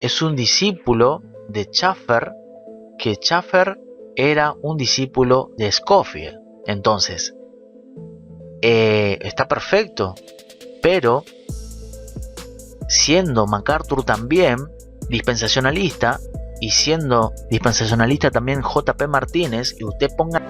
es un discípulo de Schaeffer, que Schaeffer era un discípulo de Scofield. Entonces, está perfecto, pero siendo MacArthur también dispensacionalista, y siendo dispensacionalista también J.P. Martínez, y usted ponga...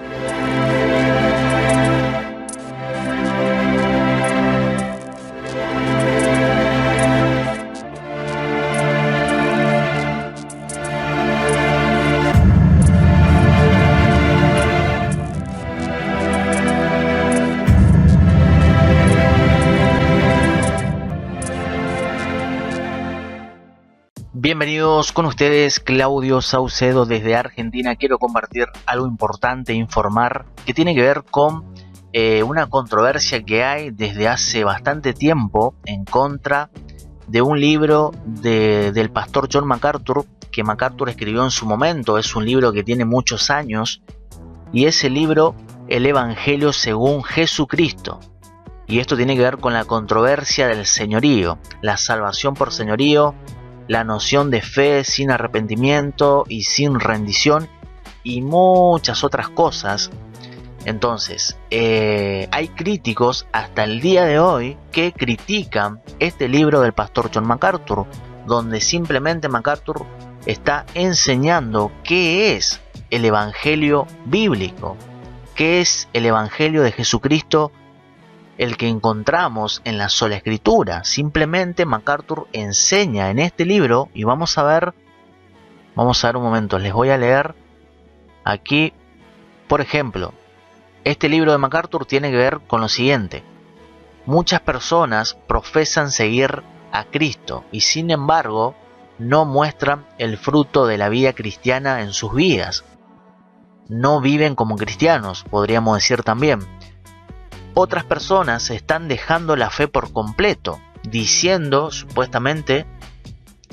Bienvenidos con ustedes, Claudio Saucedo desde Argentina. Quiero compartir algo importante, informar, que tiene que ver con una controversia que hay desde hace bastante tiempo en contra de un libro del pastor John MacArthur, que MacArthur escribió en su momento. Es un libro que tiene muchos años, y es el libro El Evangelio según Jesucristo. Y esto tiene que ver con la controversia del señorío, la salvación por señorío, la noción de fe sin arrepentimiento y sin rendición, y muchas otras cosas. Entonces, hay críticos hasta el día de hoy que critican este libro del pastor John MacArthur, donde simplemente MacArthur está enseñando qué es el evangelio bíblico, qué es el evangelio de Jesucristo, el que encontramos en la sola escritura. Simplemente MacArthur enseña en este libro, y vamos a ver un momento, les voy a leer aquí, por ejemplo, este libro de MacArthur tiene que ver con lo siguiente: muchas personas profesan seguir a Cristo y sin embargo no muestran el fruto de la vida cristiana en sus vidas. No viven como cristianos, podríamos decir también. Otras personas están dejando la fe por completo, diciendo supuestamente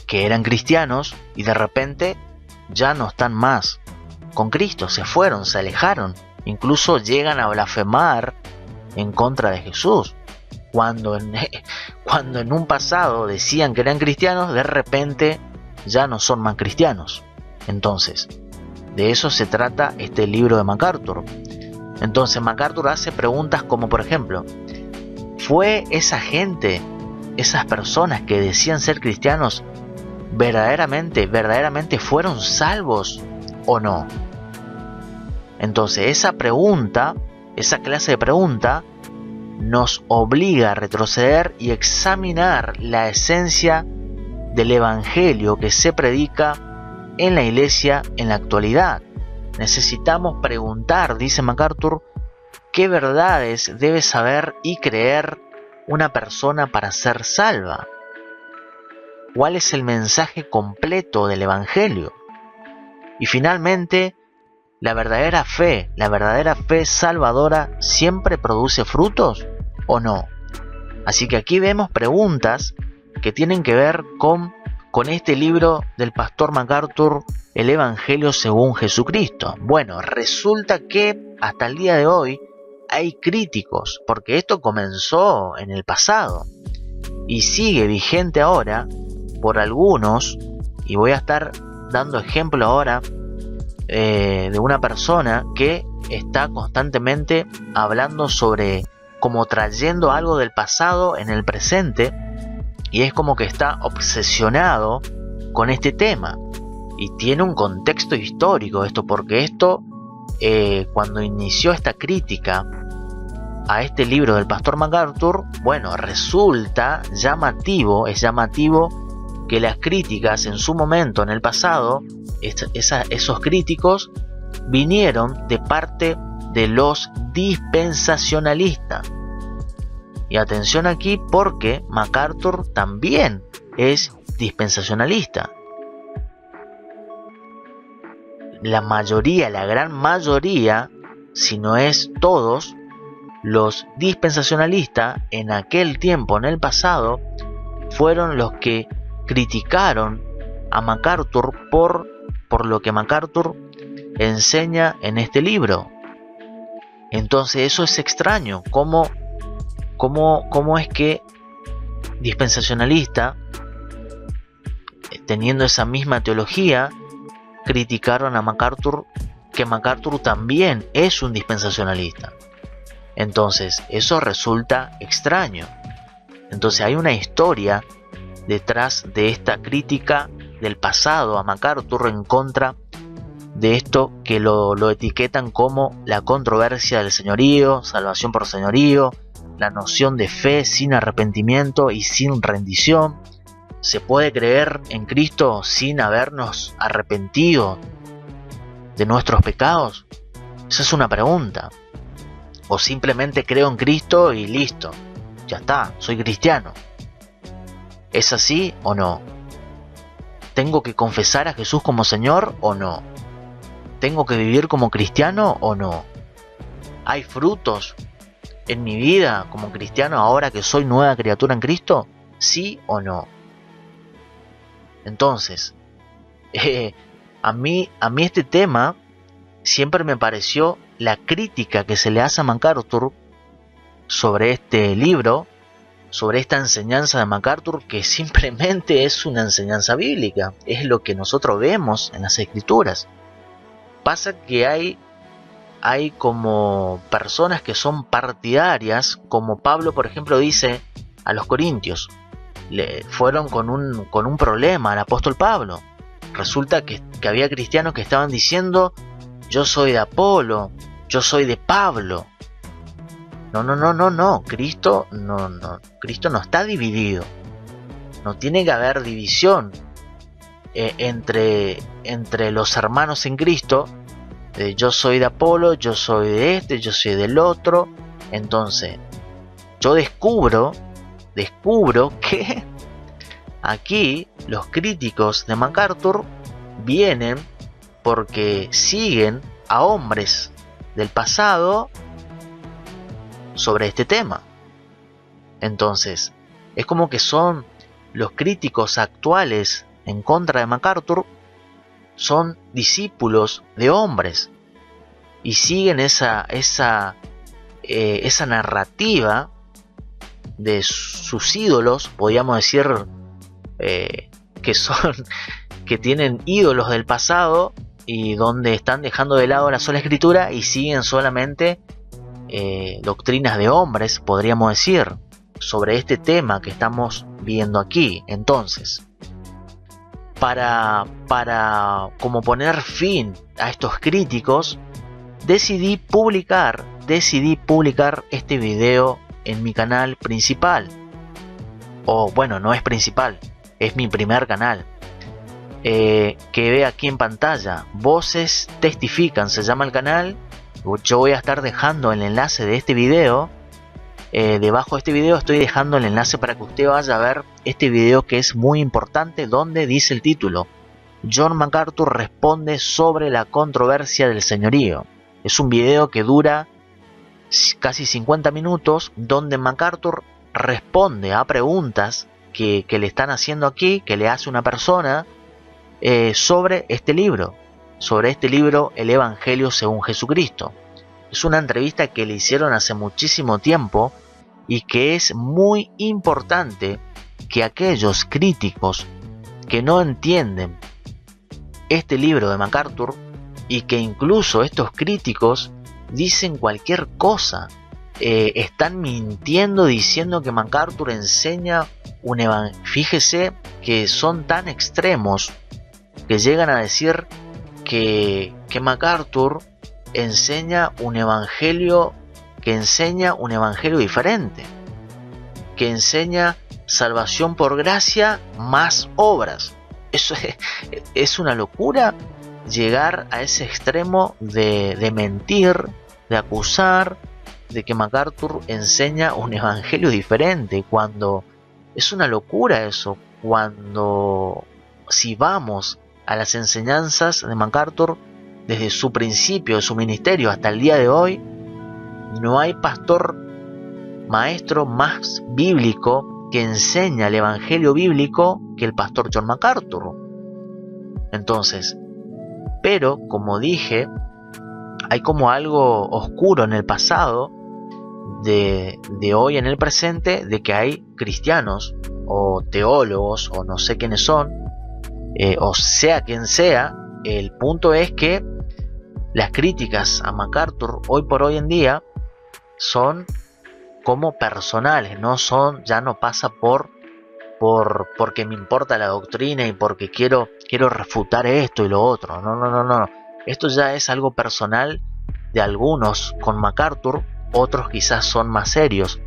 que eran cristianos y de repente ya no están más con Cristo, se fueron, se alejaron, incluso llegan a blasfemar en contra de Jesús. Cuando en un pasado decían que eran cristianos, de repente ya no son más cristianos. Entonces, de eso se trata este libro de MacArthur. Entonces MacArthur hace preguntas como, por ejemplo, ¿fue esa gente, esas personas que decían ser cristianos, verdaderamente fueron salvos o no? Entonces esa clase de pregunta nos obliga a retroceder y examinar la esencia del evangelio que se predica en la iglesia en la actualidad. Necesitamos preguntar, dice MacArthur, qué verdades debe saber y creer una persona para ser salva. ¿Cuál es el mensaje completo del evangelio? Y finalmente, ¿la verdadera fe salvadora siempre produce frutos o no? Así que aquí vemos preguntas que tienen que ver con este libro del pastor MacArthur, El Evangelio según Jesucristo. Bueno, resulta que hasta el día de hoy hay críticos, porque esto comenzó en el pasado y sigue vigente ahora por algunos, y voy a estar dando ejemplo ahora de una persona que está constantemente hablando sobre, como trayendo algo del pasado en el presente, y es como que está obsesionado con este tema. Y tiene un contexto histórico esto, porque esto, cuando inició esta crítica a este libro del pastor MacArthur, bueno, resulta llamativo, es llamativo que las críticas en su momento, en el pasado, esos críticos vinieron de parte de los dispensacionalistas. Y atención aquí, porque MacArthur también es dispensacionalista. La gran mayoría, si no es todos, los dispensacionalistas en aquel tiempo, en el pasado, fueron los que criticaron a MacArthur por lo que MacArthur enseña en este libro. Entonces eso es extraño. ¿Cómo es que dispensacionalista teniendo esa misma teología, criticaron a MacArthur, que MacArthur también es un dispensacionalista. Entonces, eso resulta extraño. Entonces, hay una historia detrás de esta crítica del pasado a MacArthur en contra de esto que lo etiquetan como la controversia del señorío, salvación por señorío, la noción de fe sin arrepentimiento y sin rendición. ¿Se puede creer en Cristo sin habernos arrepentido de nuestros pecados? Esa es una pregunta. O simplemente creo en Cristo y listo, ya está, soy cristiano. ¿Es así o no? ¿Tengo que confesar a Jesús como Señor o no? ¿Tengo que vivir como cristiano o no? ¿Hay frutos en mi vida como cristiano ahora que soy nueva criatura en Cristo? ¿Sí o no? Entonces, a mí este tema siempre me pareció la crítica que se le hace a MacArthur sobre este libro, sobre esta enseñanza de MacArthur, que simplemente es una enseñanza bíblica, es lo que nosotros vemos en las Escrituras. Pasa que hay como personas que son partidarias, como Pablo, por ejemplo, dice a los corintios, fueron con un problema al apóstol Pablo. Resulta que había cristianos que estaban diciendo: yo soy de Apolo, yo soy de Pablo. No, Cristo no está dividido. No tiene que haber división entre los hermanos en Cristo. Yo soy de Apolo, yo soy de este, yo soy del otro. Entonces, yo descubro que aquí los críticos de MacArthur vienen porque siguen a hombres del pasado sobre este tema. Entonces, es como que son los críticos actuales en contra de MacArthur, son discípulos de hombres y siguen esa narrativa de sus ídolos, podríamos decir, que tienen ídolos del pasado y donde están dejando de lado la sola escritura y siguen solamente doctrinas de hombres, podríamos decir, sobre este tema que estamos viendo aquí. Entonces, para como poner fin a estos críticos, decidí publicar este video en mi canal principal. O bueno, no es principal, es mi primer canal, que ve aquí en pantalla. Voces Testifican se llama el canal. Yo voy a estar dejando el enlace de este video. Debajo de este video estoy dejando el enlace para que usted vaya a ver este video, que es muy importante, donde dice el título: John MacArthur responde sobre la controversia del señorío. Es un video que dura casi 50 minutos, donde MacArthur responde a preguntas que le están haciendo aquí, que le hace una persona, sobre este libro, El Evangelio según Jesucristo. Es una entrevista que le hicieron hace muchísimo tiempo y que es muy importante que aquellos críticos que no entienden este libro de MacArthur, y que incluso estos críticos dicen cualquier cosa, están mintiendo diciendo que MacArthur enseña un evangelio. Fíjese que son tan extremos que llegan a decir que MacArthur enseña un evangelio diferente, que enseña salvación por gracia más obras. Eso es una locura, llegar a ese extremo de mentir, de acusar de que MacArthur enseña un evangelio diferente, cuando es una locura eso. Cuando, si vamos a las enseñanzas de MacArthur desde su principio de su ministerio hasta el día de hoy, no hay pastor, maestro más bíblico que enseña el evangelio bíblico que el pastor John MacArthur. Entonces, pero como dije, hay como algo oscuro en el pasado de hoy en el presente, de que hay cristianos o teólogos o no sé quiénes son, o sea quien sea, el punto es que las críticas a MacArthur hoy por hoy en día son como personales, ya no pasa porque me importa la doctrina y porque quiero refutar esto y lo otro. No. Esto ya es algo personal de algunos con MacArthur, otros quizás son más serios.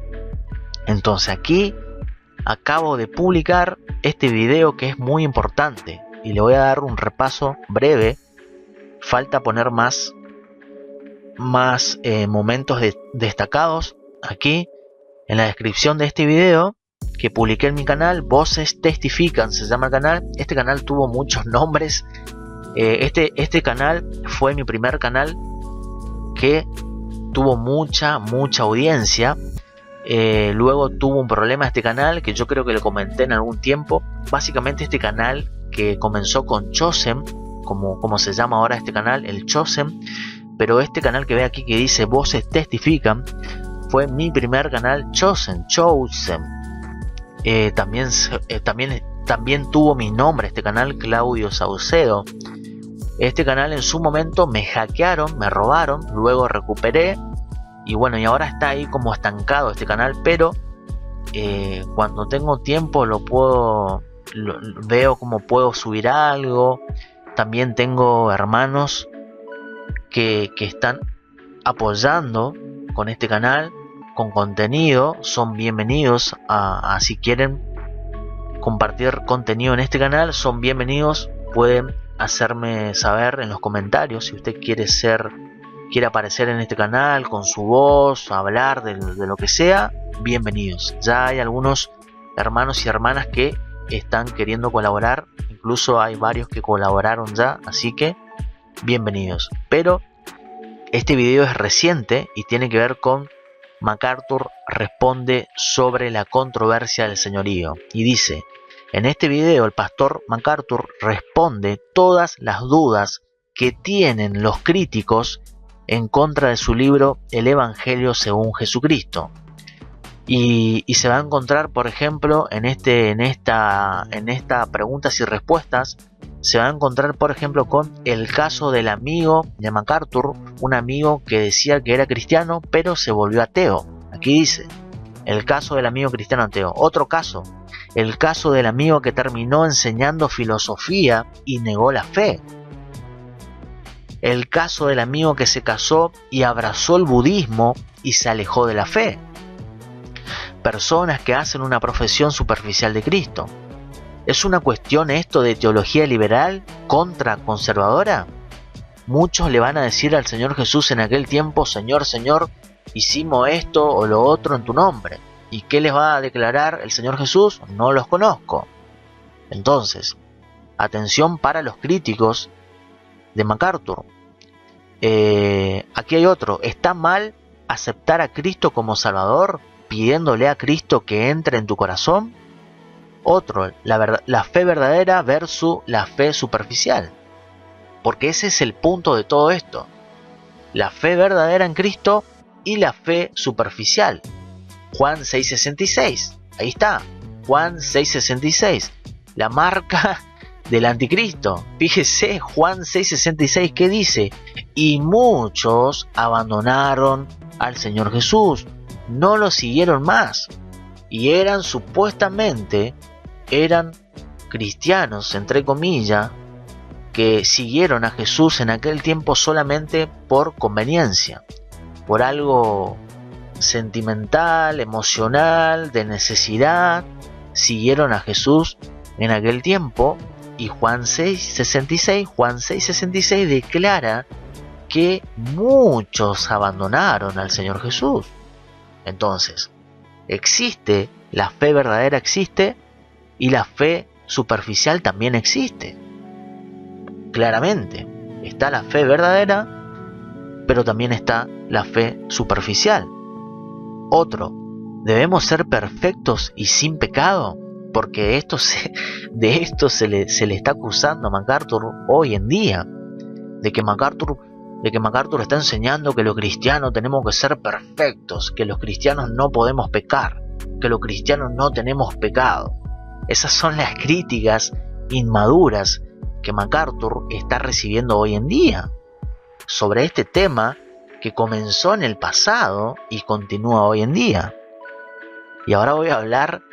Entonces aquí acabo de publicar este video que es muy importante y le voy a dar un repaso breve. Falta poner más momentos destacados aquí en la descripción de este video que publiqué en mi canal. Voces Testifican se llama el canal. Este canal tuvo muchos nombres. Este canal fue mi primer canal que tuvo mucha audiencia. Luego tuvo un problema este canal que yo creo que lo comenté en algún tiempo. Básicamente este canal que comenzó con Chosen, como se llama ahora este canal, el Chosen, pero este canal que ve aquí que dice Voces Testifican fue mi primer canal Chosen. También tuvo mi nombre este canal, Claudio Saucedo. Este canal en su momento me hackearon, me robaron, luego recuperé y bueno, y ahora está ahí como estancado este canal, pero cuando tengo tiempo veo cómo puedo subir algo. También tengo hermanos que están apoyando con este canal, con contenido. Son bienvenidos a si quieren compartir contenido en este canal, son bienvenidos. Pueden hacerme saber en los comentarios si usted quiere aparecer en este canal con su voz, hablar de lo que sea. Bienvenidos. Ya hay algunos hermanos y hermanas que están queriendo colaborar, incluso hay varios que colaboraron ya, así que bienvenidos. Pero este video es reciente y tiene que ver con MacArthur responde sobre la controversia del señorío y dice: en este video el pastor MacArthur responde todas las dudas que tienen los críticos en contra de su libro El Evangelio según Jesucristo. Y se va a encontrar, por ejemplo, en esta preguntas y respuestas, se va a encontrar, por ejemplo, con el caso del amigo de MacArthur, un amigo que decía que era cristiano, pero se volvió ateo. Aquí dice, el caso del amigo cristiano ateo. Otro caso, el caso del amigo que terminó enseñando filosofía y negó la fe. El caso del amigo que se casó y abrazó el budismo y se alejó de la fe. Personas que hacen una profesión superficial de Cristo. ¿Es una cuestión esto de teología liberal contra conservadora? Muchos le van a decir al Señor Jesús en aquel tiempo: Señor, Señor, hicimos esto o lo otro en tu nombre. ¿Y qué les va a declarar el Señor Jesús? No los conozco. Entonces, atención para los críticos de MacArthur. Aquí hay otro. ¿Está mal aceptar a Cristo como Salvador, pidiéndole a Cristo que entre en tu corazón? Otro, la fe verdadera versus la fe superficial. Porque ese es el punto de todo esto. La fe verdadera en Cristo y la fe superficial. Juan 6:66. Ahí está. Juan 6:66. La marca del anticristo. Fíjese, Juan 6:66, ¿qué dice? Y muchos abandonaron al Señor Jesús. No lo siguieron más. Y eran cristianos, entre comillas, que siguieron a Jesús en aquel tiempo solamente por conveniencia, por algo sentimental, emocional, de necesidad. Siguieron a Jesús en aquel tiempo. Y Juan 6:66 declara que muchos abandonaron al Señor Jesús. Entonces, existe, la fe verdadera existe y la fe superficial también existe. Claramente, está la fe verdadera, pero también está la fe superficial. Otro, ¿debemos ser perfectos y sin pecado? Porque de esto se le está acusando a MacArthur hoy en día, de que MacArthur está enseñando que los cristianos tenemos que ser perfectos, que los cristianos no podemos pecar, que los cristianos no tenemos pecado. Esas son las críticas inmaduras que MacArthur está recibiendo hoy en día sobre este tema que comenzó en el pasado y continúa hoy en día. Y ahora voy a hablar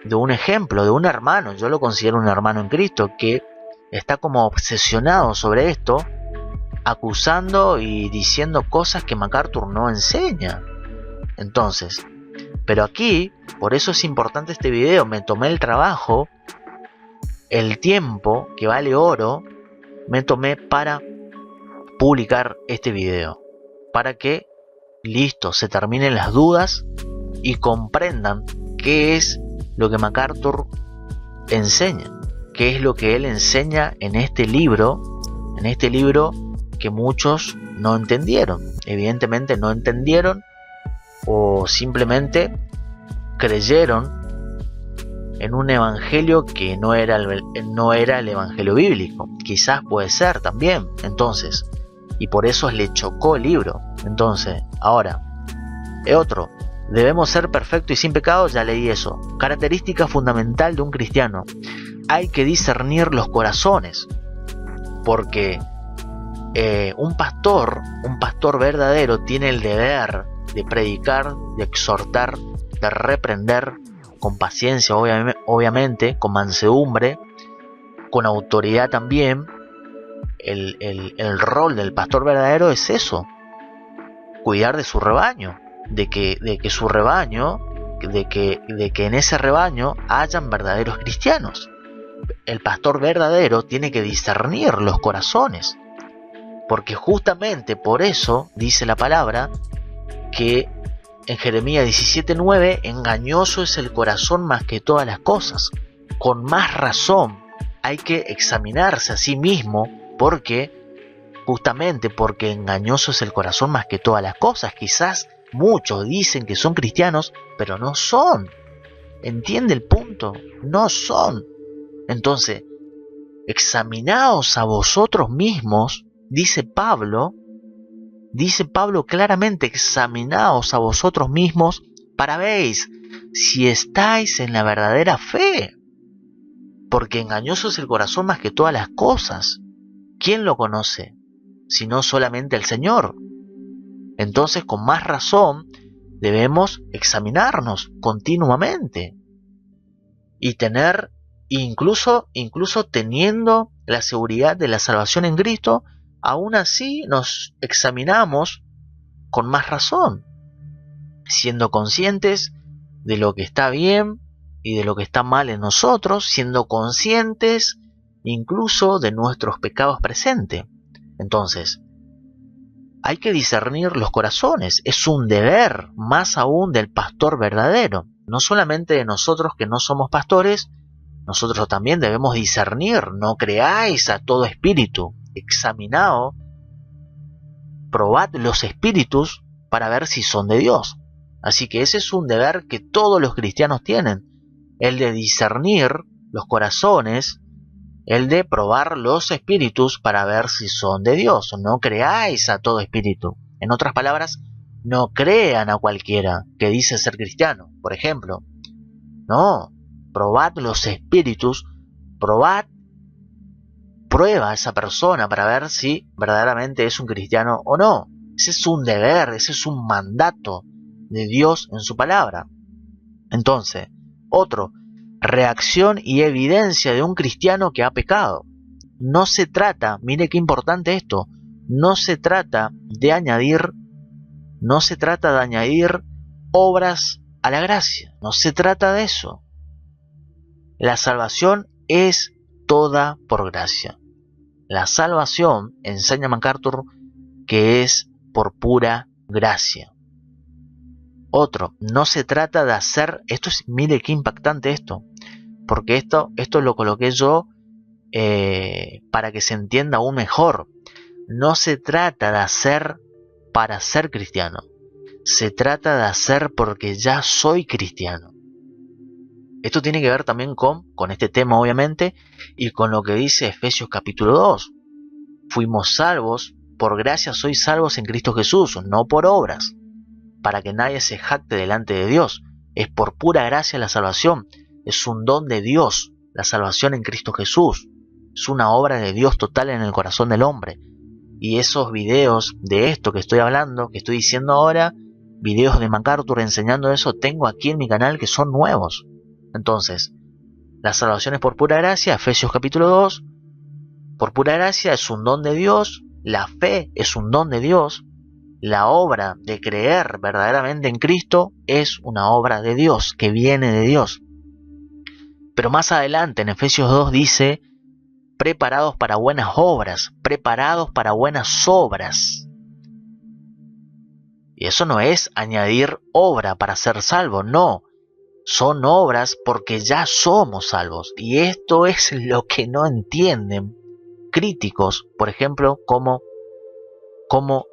de un ejemplo, de un hermano, yo lo considero un hermano en Cristo, que está como obsesionado sobre esto, acusando y diciendo cosas que MacArthur no enseña. Entonces, pero aquí, por eso es importante este video, me tomé el trabajo, el tiempo, que vale oro, me tomé para publicar este video, para que, listo, se terminen las dudas y comprendan qué es lo que MacArthur enseña, qué es lo que él enseña en este libro que muchos no entendieron, evidentemente no entendieron o simplemente creyeron en un evangelio que no era el evangelio bíblico. Quizás puede ser también, entonces, y por eso le chocó el libro. Entonces, ahora, otro, debemos ser perfectos y sin pecado, ya leí eso. Característica fundamental de un cristiano: hay que discernir los corazones, porque un pastor verdadero tiene el deber de predicar, de exhortar, de reprender con paciencia, obviamente, con mansedumbre, con autoridad también. El rol del pastor verdadero es eso: cuidar de su rebaño, de que en ese rebaño hayan verdaderos cristianos. El pastor verdadero tiene que discernir los corazones, porque justamente por eso dice la palabra que en Jeremías 17:9, engañoso es el corazón más que todas las cosas. Con más razón hay que examinarse a sí mismo, justamente porque engañoso es el corazón más que todas las cosas. Quizás muchos dicen que son cristianos, pero no son. ¿Entiende el punto? No son. Entonces, examinaos a vosotros mismos, dice Pablo claramente, examinaos a vosotros mismos para ver si estáis en la verdadera fe. Porque engañoso es el corazón más que todas las cosas. ¿Quién lo conoce? Sino solamente el Señor. Entonces, con más razón, debemos examinarnos continuamente y tener, incluso teniendo la seguridad de la salvación en Cristo, aún así nos examinamos con más razón, siendo conscientes de lo que está bien y de lo que está mal en nosotros, siendo conscientes incluso de nuestros pecados presentes. Entonces, hay que discernir los corazones, es un deber, más aún del pastor verdadero, no solamente de nosotros que no somos pastores. Nosotros también debemos discernir. No creáis a todo espíritu, examinaos, probad los espíritus para ver si son de Dios. Así que ese es un deber que todos los cristianos tienen, el de discernir los corazones, el de probar los espíritus para ver si son de Dios. No creáis a todo espíritu. En otras palabras, no crean a cualquiera que dice ser cristiano, por ejemplo. No, probad los espíritus, prueba a esa persona para ver si verdaderamente es un cristiano o no. Ese es un deber, ese es un mandato de Dios en su palabra. Entonces, otro, reacción y evidencia de un cristiano que ha pecado. No se trata, mire qué importante esto, no se trata de añadir obras a la gracia, no se trata de eso. La salvación es toda por gracia. La salvación, enseña MacArthur, que es por pura gracia. Otro, no se trata de hacer, mire qué impactante esto, porque esto lo coloqué yo para que se entienda aún mejor. No se trata de hacer para ser cristiano, se trata de hacer porque ya soy cristiano. Esto tiene que ver también con este tema, obviamente, y con lo que dice Efesios capítulo 2. Fuimos salvos, por gracia sois salvos en Cristo Jesús, no por obras, para que nadie se jacte delante de Dios. Es por pura gracia la salvación, es un don de Dios, la salvación en Cristo Jesús. Es una obra de Dios total en el corazón del hombre. Y esos videos de esto que estoy hablando, que estoy diciendo ahora, videos de MacArthur enseñando eso, tengo aquí en mi canal que son nuevos. Entonces, la salvación es por pura gracia, Efesios capítulo 2, por pura gracia es un don de Dios, la fe es un don de Dios, la obra de creer verdaderamente en Cristo es una obra de Dios, que viene de Dios. Pero más adelante en Efesios 2 dice, preparados para buenas obras, preparados para buenas obras. Y eso no es añadir obra para ser salvo, no. Son obras porque ya somos salvos. Y esto es lo que no entienden críticos, por ejemplo, como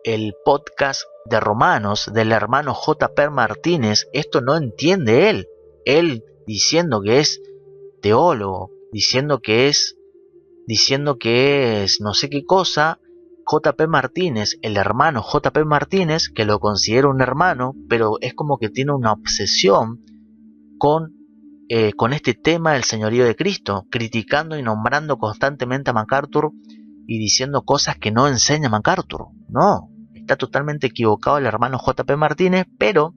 el podcast de Romanos del hermano J.P. Martínez. Esto no entiende él. Él diciendo que es teólogo, diciendo que es no sé qué cosa. J.P. Martínez, el hermano J.P. Martínez, que lo considero un hermano, pero es como que tiene una obsesión con este tema del señorío de Cristo, criticando y nombrando constantemente a MacArthur y diciendo cosas que no enseña MacArthur. No, está totalmente equivocado el hermano J.P. Martínez, pero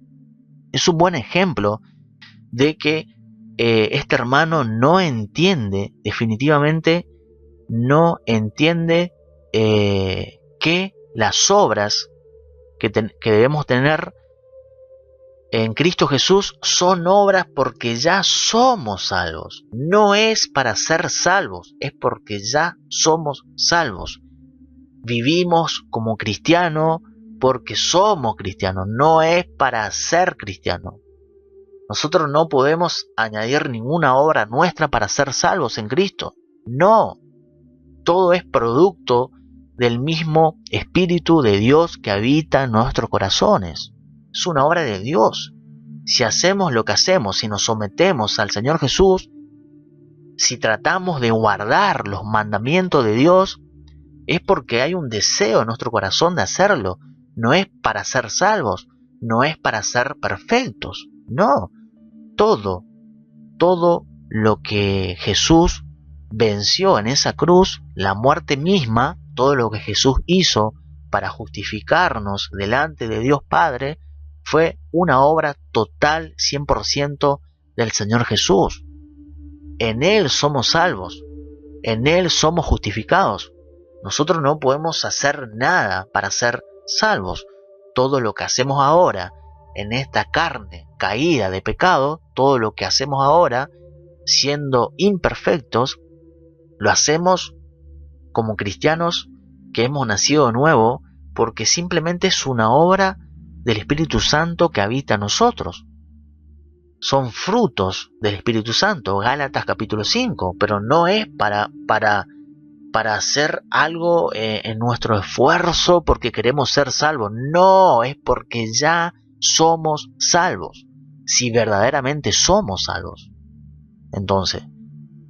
es un buen ejemplo de que este hermano no entiende, definitivamente no entiende que las obras que debemos tener en Cristo Jesús son obras porque ya somos salvos. No es para ser salvos, es porque ya somos salvos. Vivimos como cristianos porque somos cristianos, no es para ser cristiano. Nosotros no podemos añadir ninguna obra nuestra para ser salvos en Cristo. No, todo es producto del mismo Espíritu de Dios que habita en nuestros corazones. Es una obra de Dios. Si hacemos lo que hacemos, si nos sometemos al Señor Jesús, si tratamos de guardar los mandamientos de Dios, es porque hay un deseo en nuestro corazón de hacerlo. No es para ser salvos, no es para ser perfectos. No, todo lo que Jesús venció en esa cruz, la muerte misma, todo lo que Jesús hizo para justificarnos delante de Dios Padre, fue una obra total 100% del Señor Jesús. En Él somos salvos, en Él somos justificados. Nosotros no podemos hacer nada para ser salvos. Todo lo que hacemos ahora en esta carne caída de pecado, todo lo que hacemos ahora siendo imperfectos, lo hacemos como cristianos que hemos nacido de nuevo, porque simplemente es una obra del Espíritu Santo que habita en nosotros. Son frutos del Espíritu Santo, Gálatas capítulo 5, pero no es para hacer algo en nuestro esfuerzo porque queremos ser salvos. No, es porque ya somos salvos, si verdaderamente somos salvos. Entonces,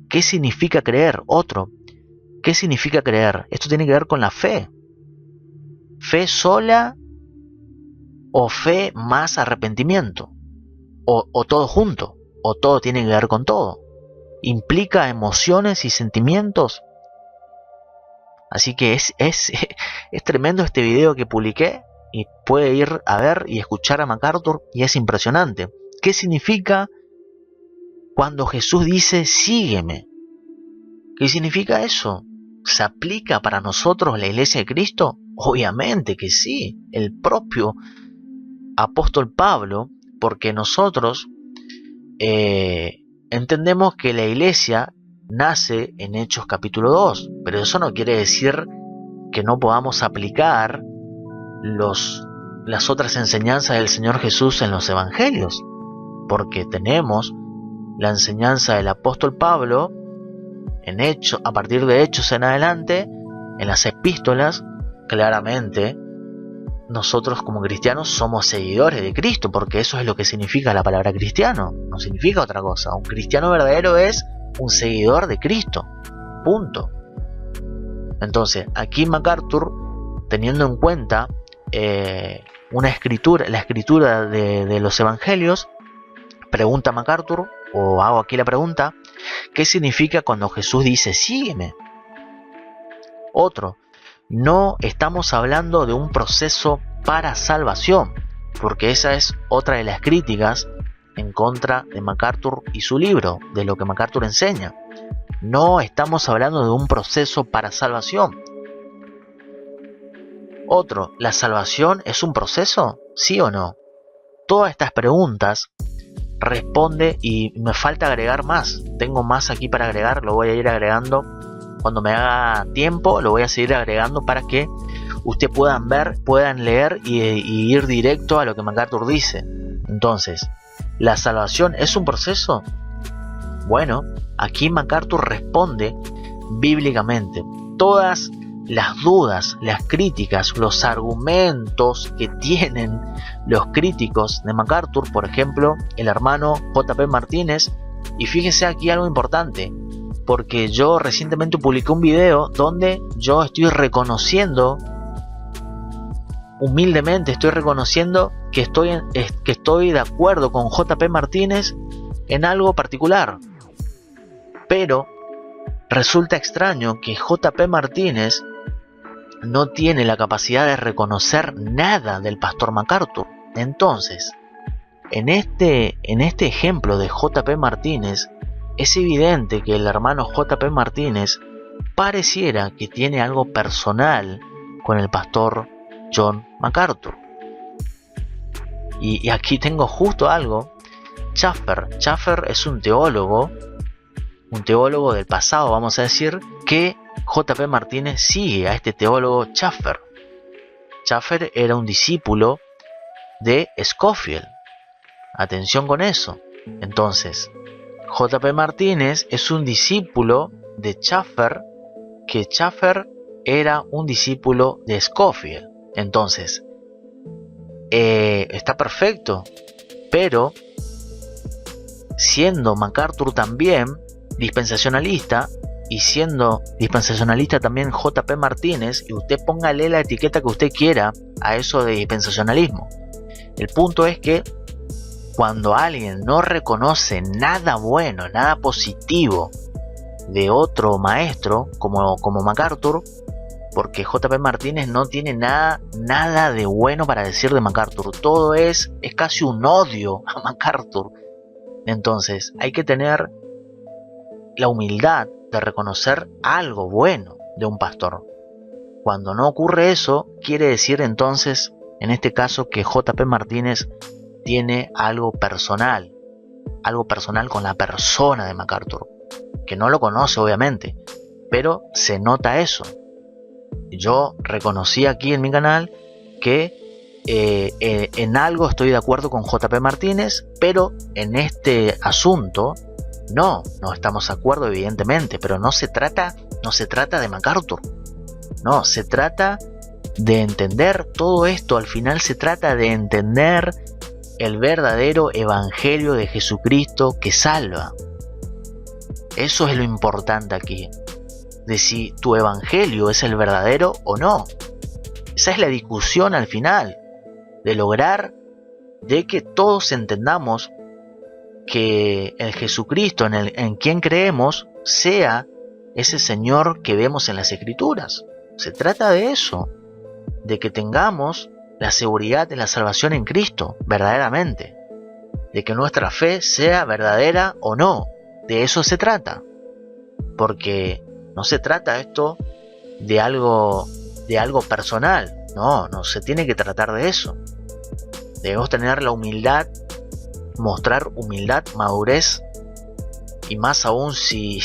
¿qué significa creer? ¿Qué significa creer? Esto tiene que ver con la fe. ¿Fe sola o fe más arrepentimiento? ¿O todo junto? ¿O todo tiene que ver con todo? ¿Implica emociones y sentimientos? Así que es tremendo este video que publiqué, y puede ir a ver y escuchar a MacArthur, y es impresionante. ¿Qué significa cuando Jesús dice sígueme? ¿Qué significa eso? ¿Se aplica para nosotros la Iglesia de Cristo? Obviamente que sí, el propio apóstol Pablo, porque nosotros entendemos que la Iglesia nace en Hechos capítulo 2, pero eso no quiere decir que no podamos aplicar las otras enseñanzas del Señor Jesús en los Evangelios, porque tenemos la enseñanza del apóstol Pablo en Hechos, a partir de Hechos en adelante, en las epístolas. Claramente nosotros como cristianos somos seguidores de Cristo, porque eso es lo que significa la palabra cristiano, no significa otra cosa. Un cristiano verdadero es un seguidor de Cristo, punto. Entonces aquí MacArthur, teniendo en cuenta la escritura de los evangelios, pregunta a MacArthur, o hago aquí la pregunta: ¿qué significa cuando Jesús dice sígueme? Otro, no estamos hablando de un proceso para salvación, porque esa es otra de las críticas en contra de MacArthur y su libro, de lo que MacArthur enseña. No estamos hablando de un proceso para salvación. Otro, ¿la salvación es un proceso? ¿Sí o no? Todas estas preguntas responde, y me falta agregar más. Tengo más aquí para agregar, lo voy a ir agregando cuando me haga tiempo, lo voy a seguir agregando para que ustedes puedan ver, puedan leer y ir directo a lo que MacArthur dice. Entonces, ¿la salvación es un proceso? Bueno, aquí MacArthur responde bíblicamente. Todas las dudas, las críticas, los argumentos que tienen los críticos de MacArthur, por ejemplo, el hermano J.P. Martínez, y fíjese aquí algo importante, porque yo recientemente publiqué un video donde yo estoy reconociendo, humildemente estoy reconociendo que estoy de acuerdo con J.P. Martínez en algo particular, pero resulta extraño que J.P. Martínez no tiene la capacidad de reconocer nada del pastor MacArthur. Entonces, en este ejemplo de J.P. Martínez, es evidente que el hermano J.P. Martínez pareciera que tiene algo personal con el pastor John MacArthur. Y aquí tengo justo algo. Chafer es un teólogo del pasado, vamos a decir, que J.P. Martínez sigue a este teólogo Chafer. Chafer era un discípulo de Scofield. Atención con eso. Entonces, J.P. Martínez es un discípulo de Chafer, que Chafer era un discípulo de Scofield. Entonces, está perfecto, pero siendo MacArthur también dispensacionalista, y siendo dispensacionalista también J.P. Martínez, y usted póngale la etiqueta que usted quiera a eso de dispensacionalismo. El punto es que cuando alguien no reconoce nada bueno, nada positivo de otro maestro como MacArthur, porque J.P. Martínez no tiene nada de bueno para decir de MacArthur, todo es casi un odio a MacArthur. Entonces hay que tener la humildad de reconocer algo bueno de un pastor. Cuando no ocurre eso, quiere decir entonces, en este caso, que J.P. Martínez tiene algo personal con la persona de MacArthur, que no lo conoce obviamente, pero se nota eso. Yo reconocí aquí en mi canal que en algo estoy de acuerdo con J.P. Martínez, pero en este asunto no estamos de acuerdo, evidentemente, pero no se trata de MacArthur. No, se trata de entender todo esto. Al final se trata de entender el verdadero evangelio de Jesucristo que salva. Eso es lo importante aquí, de si tu evangelio es el verdadero o no. Esa es la discusión al final, de lograr de que todos entendamos que el Jesucristo en quien creemos sea ese Señor que vemos en las Escrituras. Se trata de eso, de que tengamos la seguridad de la salvación en Cristo, verdaderamente, de que nuestra fe sea verdadera o no. De eso se trata, porque no se trata esto de algo personal. No se tiene que tratar de eso. Debemos tener la humildad, mostrar humildad, madurez, y más aún si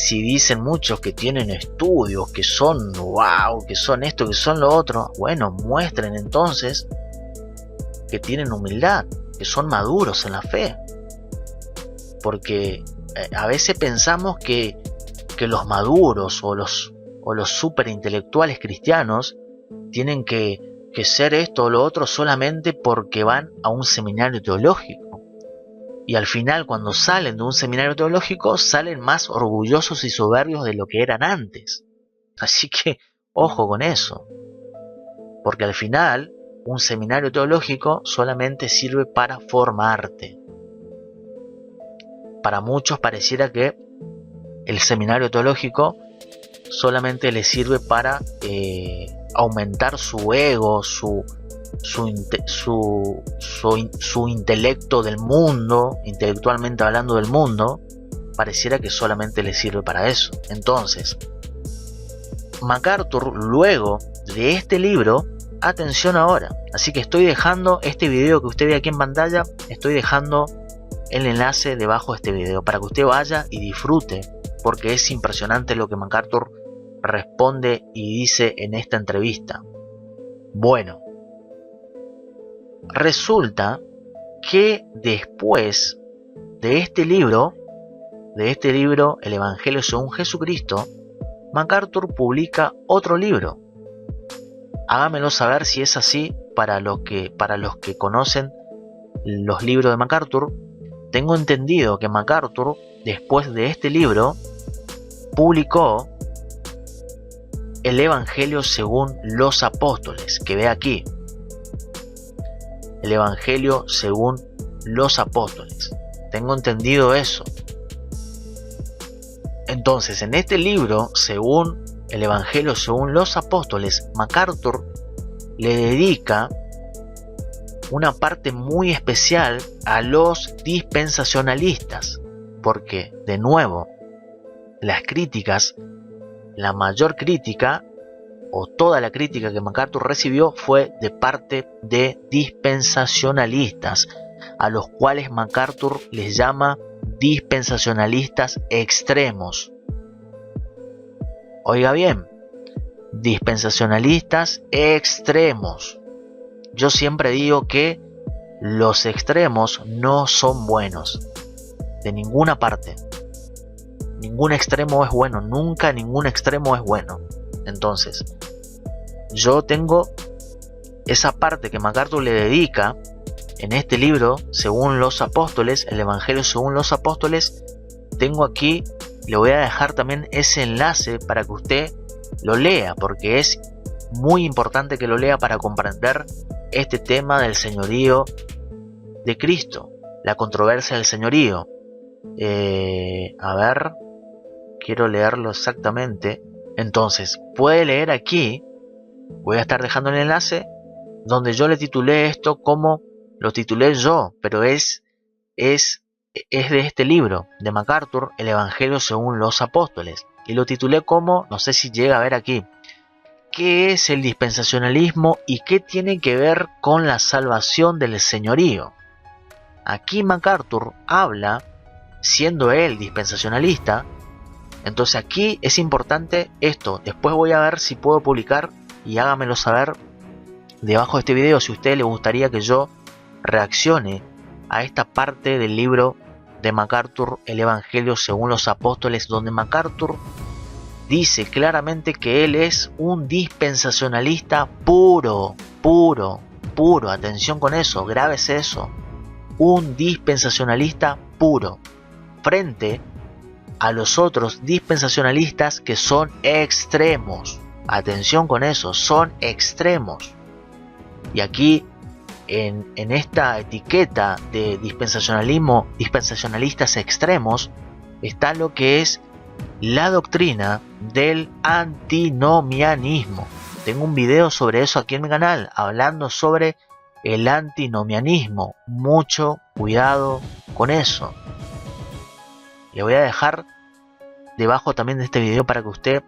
dicen muchos que tienen estudios, que son wow, que son esto, que son lo otro. Bueno, muestren entonces que tienen humildad, que son maduros en la fe, porque a veces pensamos que los maduros o los superintelectuales cristianos tienen que ser esto o lo otro solamente porque van a un seminario teológico. Y al final, cuando salen de un seminario teológico, salen más orgullosos y soberbios de lo que eran antes. Así que, ojo con eso. Porque al final, un seminario teológico solamente sirve para formarte. Para muchos pareciera que el seminario teológico solamente le sirve para aumentar su ego, su intelecto del mundo, intelectualmente hablando del mundo. Pareciera que solamente le sirve para eso. Entonces, MacArthur, luego de este libro, atención ahora, así que estoy dejando este video que usted ve aquí en pantalla, estoy dejando el enlace debajo de este video para que usted vaya y disfrute, porque es impresionante lo que MacArthur responde y dice en esta entrevista. Bueno, resulta que después de este libro, El Evangelio según Jesucristo, MacArthur publica otro libro. Hágamelo saber si es así para los que conocen los libros de MacArthur. Tengo entendido que MacArthur, después de este libro, publicó el Evangelio según los apóstoles, que ve aquí. El Evangelio según los apóstoles. Tengo entendido eso. Entonces, en este libro, según el Evangelio según los apóstoles, MacArthur le dedica una parte muy especial a los dispensacionalistas, porque, de nuevo, las críticas, la mayor crítica o toda la crítica que MacArthur recibió fue de parte de dispensacionalistas, a los cuales MacArthur les llama dispensacionalistas extremos. Oiga bien, dispensacionalistas extremos. Yo siempre digo que los extremos no son buenos, de ninguna parte. Ningún extremo es bueno, nunca ningún extremo es bueno. Entonces, yo tengo esa parte que MacArthur le dedica en este libro, según los apóstoles, el Evangelio según los apóstoles. Tengo aquí, le voy a dejar también ese enlace para que usted lo lea, porque es muy importante que lo lea para comprender este tema del señorío de Cristo, la controversia del señorío. A ver, quiero leerlo exactamente. Entonces, puede leer aquí, voy a estar dejando el enlace, donde yo le titulé esto como lo titulé yo, pero es de este libro de MacArthur, el Evangelio según los apóstoles, y lo titulé como, no sé si llega a ver aquí, ¿qué es el dispensacionalismo y qué tiene que ver con la salvación del señorío? Aquí MacArthur habla, siendo él dispensacionalista. Entonces aquí es importante esto. Después voy a ver si puedo publicar, y hágamelo saber debajo de este video si a usted le gustaría que yo reaccione a esta parte del libro de MacArthur, el Evangelio según los apóstoles, donde MacArthur dice claramente que él es un dispensacionalista puro. Atención con eso, grábese eso. Un dispensacionalista puro, frente a los otros dispensacionalistas que son extremos. Atención con eso, son extremos. Y aquí en esta etiqueta de dispensacionalismo, dispensacionalistas extremos, está lo que es la doctrina del antinomianismo. Tengo un video sobre eso aquí en mi canal, hablando sobre el antinomianismo. Mucho cuidado con eso. Le voy a dejar debajo también de este video para que usted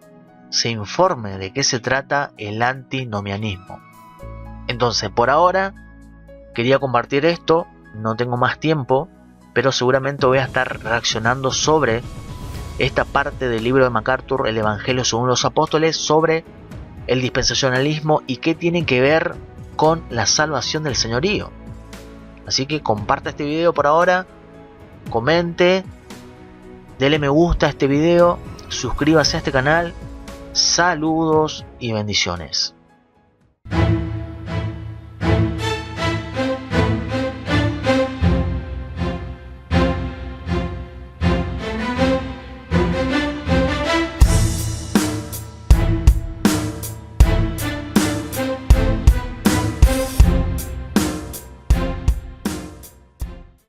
se informe de qué se trata el antinomianismo. Entonces, por ahora quería compartir esto, no tengo más tiempo, pero seguramente voy a estar reaccionando sobre esta parte del libro de MacArthur, el Evangelio según los apóstoles, sobre el dispensacionalismo y qué tiene que ver con la salvación del señorío. Así que comparta este video por ahora, comente, dele me gusta a este video, suscríbase a este canal. Saludos y bendiciones.